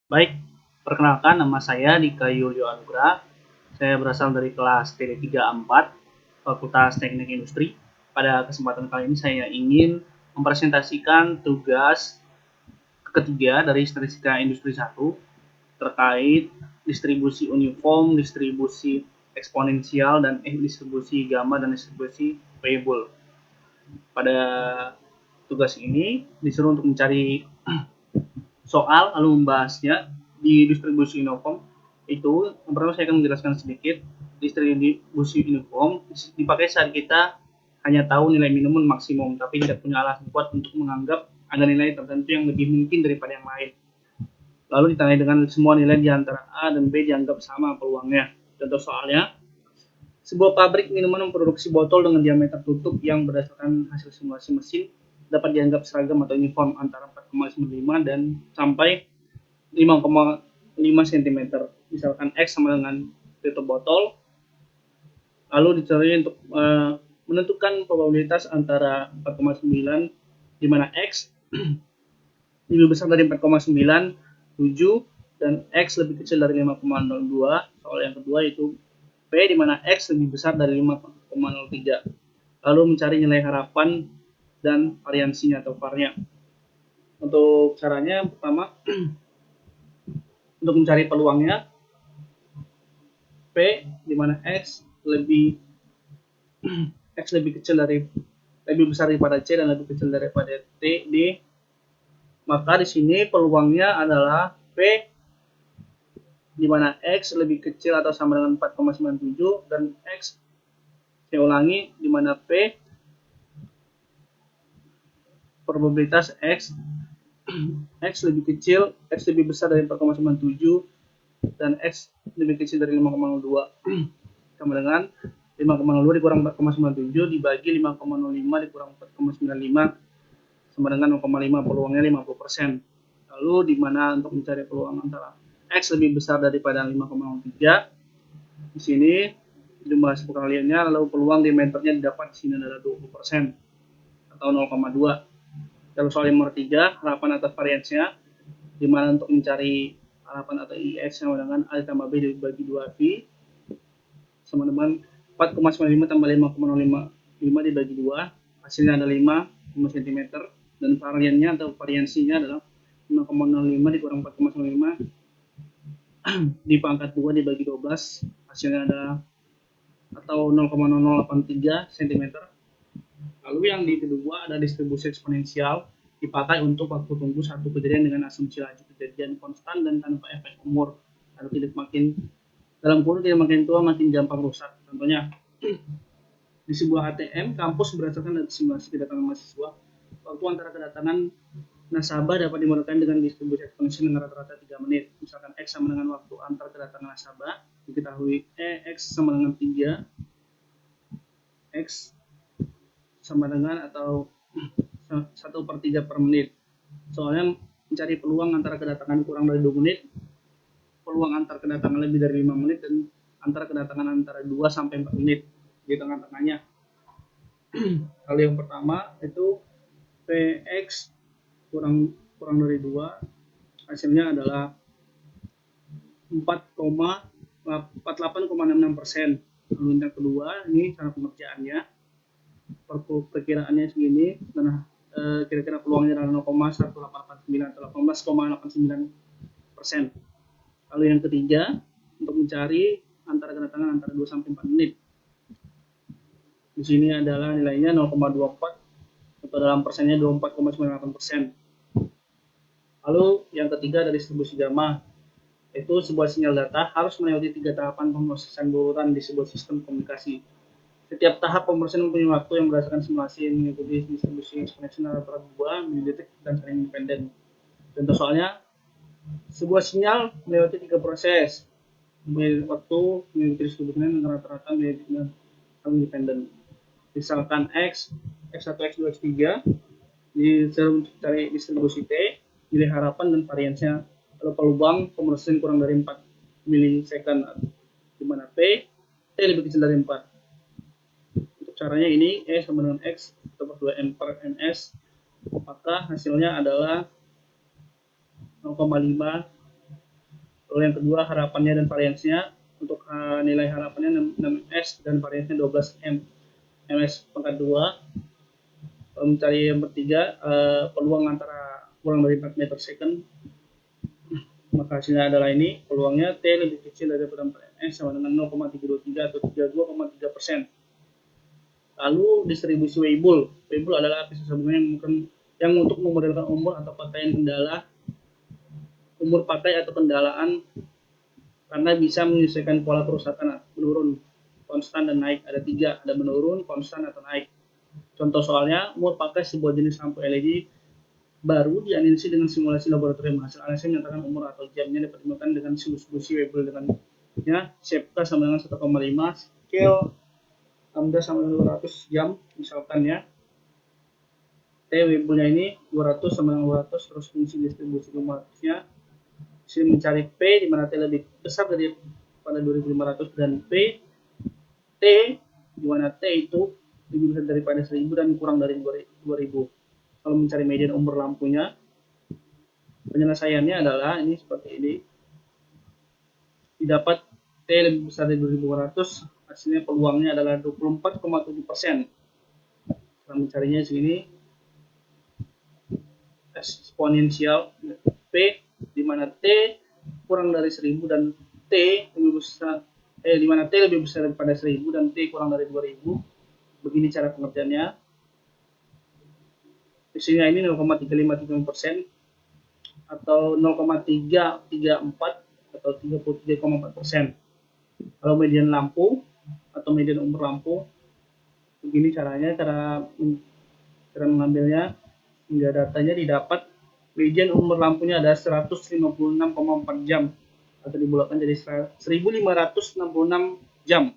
Baik, perkenalkan nama saya Dika Yulio Anugrah. Saya berasal dari kelas TD34 Fakultas Teknik Industri. Pada kesempatan kali ini saya ingin mempresentasikan tugas ketiga dari Statistika Industri 1 terkait distribusi uniform, distribusi eksponensial, dan distribusi gamma dan distribusi variable. Pada tugas ini disuruh untuk mencari soal lalu membahasnya di distribusi uniform. Itu yang pertama saya akan menjelaskan sedikit. Distribusi uniform dipakai saat kita hanya tahu nilai minimum dan maksimum, tapi tidak punya alasan kuat untuk menganggap ada nilai tertentu yang lebih mungkin daripada yang lain. Lalu ditandai dengan semua nilai di antara A dan B dianggap sama peluangnya. Contoh soalnya, sebuah pabrik minuman memproduksi botol dengan diameter tutup yang berdasarkan hasil simulasi mesin dapat dianggap seragam atau uniform antara 4,95 dan sampai 5,5 cm. Misalkan X sama dengan tutup botol, lalu dicari untuk menentukan probabilitas antara 4,9 di mana X lebih besar dari 4,97 dan X lebih kecil dari 5,02. Soal yang kedua itu P di mana X lebih besar dari 5,03. Lalu mencari nilai harapan dan variansinya atau varnya. Untuk caranya pertama untuk mencari peluangnya P di mana X lebih kecil dari lebih besar daripada C dan lebih kecil daripada D, maka di sini peluangnya adalah P di mana X lebih kecil atau sama dengan 4,97 dan X, saya ulangi, di mana P probabilitas X lebih kecil, X lebih besar dari 4,97 dan X lebih kecil dari 5,02 sama dengan 5,02 dikurang 4,97 dibagi 5,05 dikurang 4,95 sama dengan 0,5, peluangnya 50%. Lalu di mana untuk mencari peluang antara X lebih besar daripada 5,03, di sini jumlah perkaliannya, lalu peluang diameternya didapat di sini adalah 20% atau 0,2. Lalu soal nomor 3, harapan atas variansinya, di mana untuk mencari harapan atau IX sama dengan A tambah B dibagi 2V sama dengan 4,95 tambah 5,05 dibagi 2, hasilnya ada 5 cm, dan variannya atau variansinya adalah 5,05 dikurang 4,95 dipangkat 2 dibagi 12, hasilnya ada atau 0,0083 cm. Lalu yang di kedua ada distribusi eksponensial, dipakai untuk waktu tunggu satu kejadian dengan asumsi laju kejadian konstan dan tanpa efek umur, atau tidak makin dalam kurun tidak makin tua makin gampang rusak. Contohnya di sebuah ATM kampus berdasarkan simulasi kedatangan mahasiswa, waktu antara kedatangan nasabah dapat dimudahkan dengan distribusi eksponensial dengan rata-rata 3 menit. Misalkan X sama dengan waktu antar kedatangan nasabah, diketahui X sama dengan 3, X sama dengan atau 1/3 per menit. Soalnya mencari peluang antara kedatangan kurang dari 2 menit, peluang antar kedatangan lebih dari 5 menit, dan antara kedatangan antara 2 sampai 4 menit di tengah-tengahnya. Kalau yang pertama itu PX kurang dari 2, hasilnya adalah 48,66%. Lalu yang kedua, ini cara pengerjaannya, perkiraannya segini, dan kira-kira peluangnya adalah 0,1889 atau 18,89%. Lalu yang ketiga, untuk mencari antara kedatangan antara 2 sampai 4 menit. Di sini adalah nilainya 0,24 atau dalam persennya 24,98%. Lalu yang ketiga ada distribusi gamma. Itu sebuah sinyal data harus melewati 3 tahapan pemrosesan berurutan di sebuah sistem komunikasi. Setiap tahap pemrosesan mempunyai waktu yang berdasarkan simulasi yang mengikuti distribusi eksponensial antara 2 milidetik dan saling independen. Contoh soalnya, sebuah sinyal melewati 3 proses. Waktu mengikuti distribusinya dengan rata-rata milidetik dan saling independen. Misalkan X1, X2, X3, disuruh cari distribusi T, nilai harapan dan variansinya. Kalau peluang pemrosesan kurang dari 4 milisecond, di mana T lebih kecil dari 4. Untuk caranya ini, E sama dengan X atau 2M per NS, maka hasilnya adalah 0,5 Lalu yang kedua harapannya dan variansinya. Untuk nilai harapannya 6S dan variansinya 12M. MS pangkat 2. Mencari yang ketiga, peluang antara kurang dari 4 meter second, maka hasilnya adalah ini. Peluangnya T lebih kecil daripada 4ms sama dengan 0,323 atau 32,3%. Lalu distribusi Weibull. Weibull adalah aplikasi sambungan yang untuk memodelkan umur atau pakaian kendala, umur pakai atau kendalaan, karena bisa menyesuaikan pola kerusakan menurun, konstan, dan naik. Ada 3, ada menurun, konstan, atau naik. Contoh soalnya, umur pakai sebuah jenis lampu LED baru dianalisis dengan simulasi laboratorium. Hasil analisis menyatakan umur atau jamnya dipertemukan dengan distribusi Weibull dengan Sepka sama dengan 1,5, scale 16 sama dengan 200 jam misalkan ya. T Weibullnya ini 200 sama dengan 200, terus fungsi distribusi 500-nya. Saya mencari P di mana T lebih besar daripada 2500 dan T di mana T itu lebih besar daripada 1000 dan kurang dari 2000. Kalau mencari median umur lampunya, penyelesaiannya adalah ini seperti ini. Didapat T lebih besar dari 2200, hasilnya peluangnya adalah 24,7%. Setelah mencarinya segini, eksponensial P di mana T kurang dari 1000 dan T lebih besar di mana T lebih besar daripada 1000 dan T kurang dari 2000. Begini cara pengertiannya. Hasilnya ini 0,353% atau 0,334 atau 33,4%. Kalau median lampu atau median umur lampu, begini caranya, cara mengambilnya. Hingga datanya didapat median umur lampunya ada 156,4 jam atau dibulatkan jadi 1566 jam.